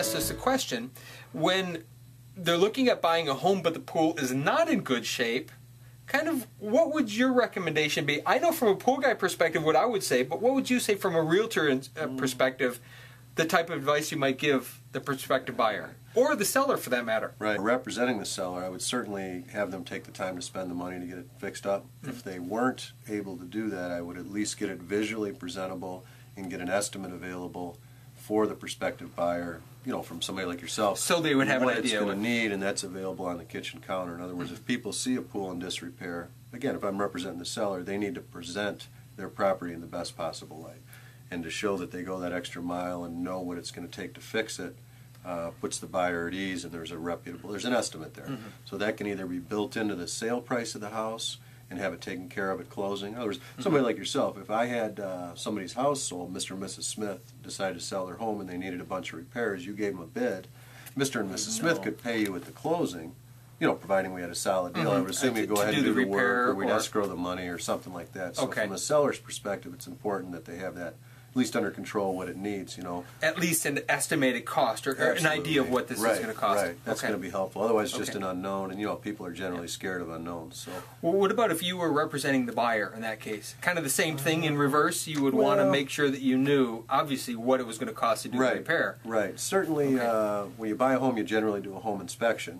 asked us a question. When they're looking at buying a home but the pool is not in good shape, kind of what would your recommendation be? I know from a pool guy perspective what I would say, but what would you say from a realtor perspective, the type of advice you might give the prospective buyer? Or the seller, for that matter. Right. Representing the seller, I would certainly have them take the time to spend the money to get it fixed up. If they weren't able to do that, I would at least get it visually presentable and get an estimate available for the prospective buyer, you know, from somebody like yourself. So they would have an idea what it's going to need, and that's available on the kitchen counter. In other words, if people see a pool in disrepair, again, if I'm representing the seller, they need to present their property in the best possible light. And to show that they go that extra mile and know what it's going to take to fix it, puts the buyer at ease, and there's an estimate there. So that can either be built into the sale price of the house and have it taken care of at closing. In other words, somebody like yourself, if I had somebody's house sold, Mr. and Mrs. Smith decided to sell their home and they needed a bunch of repairs, you gave them a bid, Mr. and Mrs. Smith could pay you at the closing, you know, providing we had a solid deal. I would assume you'd go ahead and do the work, or we'd escrow the money or something like that. So from a seller's perspective, it's important that they have that at least under control what it needs, you know. At least an estimated cost or an idea of what this is going to cost. Right, that's going to be helpful. Otherwise, it's just an unknown, and you know, people are generally scared of unknowns. So, well, what about if you were representing the buyer in that case? Kind of the same thing in reverse. You would want to make sure that you knew, obviously, what it was going to cost to do the repair. Right. Certainly, when you buy a home, you generally do a home inspection.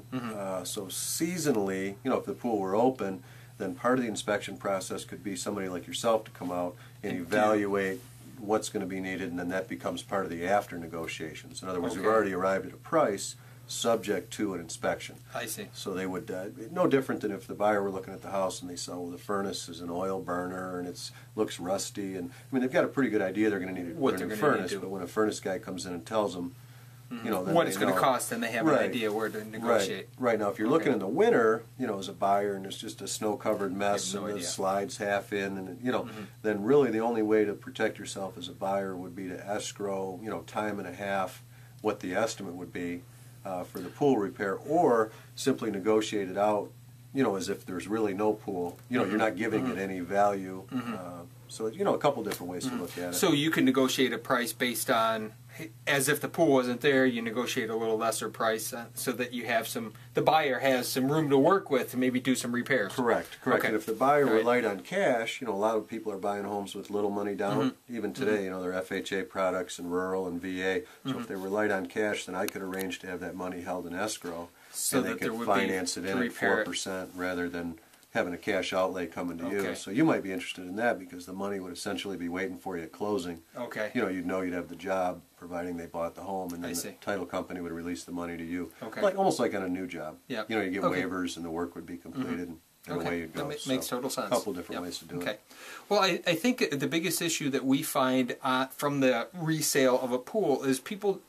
So seasonally, you know, if the pool were open, then part of the inspection process could be somebody like yourself to come out and evaluate what's going to be needed, and then that becomes part of the after negotiations. In other words, we've already arrived at a price subject to an inspection. I see. So they would, no different than if the buyer were looking at the house and they saw, well, the furnace is an oil burner and it looks rusty, and I mean, they've got a pretty good idea they're going to need to put in a furnace, but when a furnace guy comes in and tells them, you know, what it's going to cost, and they have an idea where to negotiate. Right. Now, if you're looking in the winter, you know, as a buyer, and it's just a snow-covered mess, and the slides half in, and you know, then really the only way to protect yourself as a buyer would be to escrow, you know, time and a half what the estimate would be for the pool repair, or simply negotiate it out, you know, as if there's really no pool. You know, you're not giving it any value. So, you know, a couple different ways to look at it. So you can negotiate a price based on, as if the pool wasn't there, you negotiate a little lesser price so that you have the buyer has some room to work with to maybe do some repairs. Correct. Okay. And if the buyer relied on cash, you know, a lot of people are buying homes with little money down. Even today, you know, they're FHA products and rural and VA. So if they relied on cash, then I could arrange to have that money held in escrow, so they could finance it in at 4% rather than having a cash outlay coming to you. So you might be interested in that because the money would essentially be waiting for you at closing. You know you'd have the job, providing they bought the home, and then the title company would release the money to you. Like almost like on a new job. You know, you get waivers and the work would be completed. And away you go. That makes total sense. A couple different ways to do it. Well, I think the biggest issue that we find from the resale of a pool is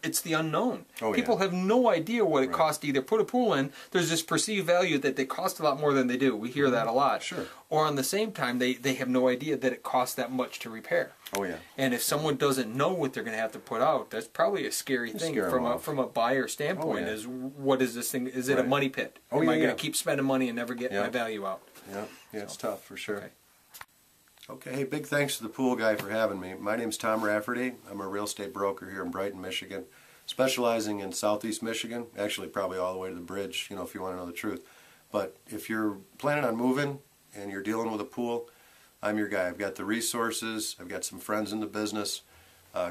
it's the unknown. People have no idea what it costs to either put a pool in. There's this perceived value that they cost a lot more than they do. We hear that a lot. Or on the same time, they have no idea that it costs that much to repair. And if someone doesn't know what they're going to have to put out, that's probably a scary thing from a buyer standpoint. Is what is this thing? Is it a money pit? Am I going to keep spending money and never get my value out? It's tough for sure. Hey, big thanks to the pool guy for having me. My name's Tom Rafferty. I'm a real estate broker here in Brighton, Michigan, specializing in southeast Michigan, actually probably all the way to the bridge, you know, if you want to know the truth. But if you're planning on moving and you're dealing with a pool, I'm your guy. I've got the resources. I've got some friends in the business.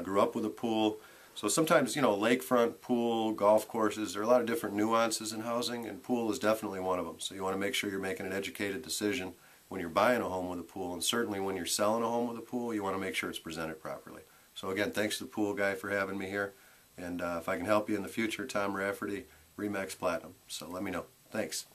Grew up with a pool. So sometimes, you know, lakefront pool, golf courses, there are a lot of different nuances in housing, and pool is definitely one of them. So you want to make sure you're making an educated decision when you're buying a home with a pool, and certainly when you're selling a home with a pool, you want to make sure it's presented properly. So again, thanks to the pool guy for having me here, and if I can help you in the future, Tom Rafferty, Remax Platinum. So let me know. Thanks.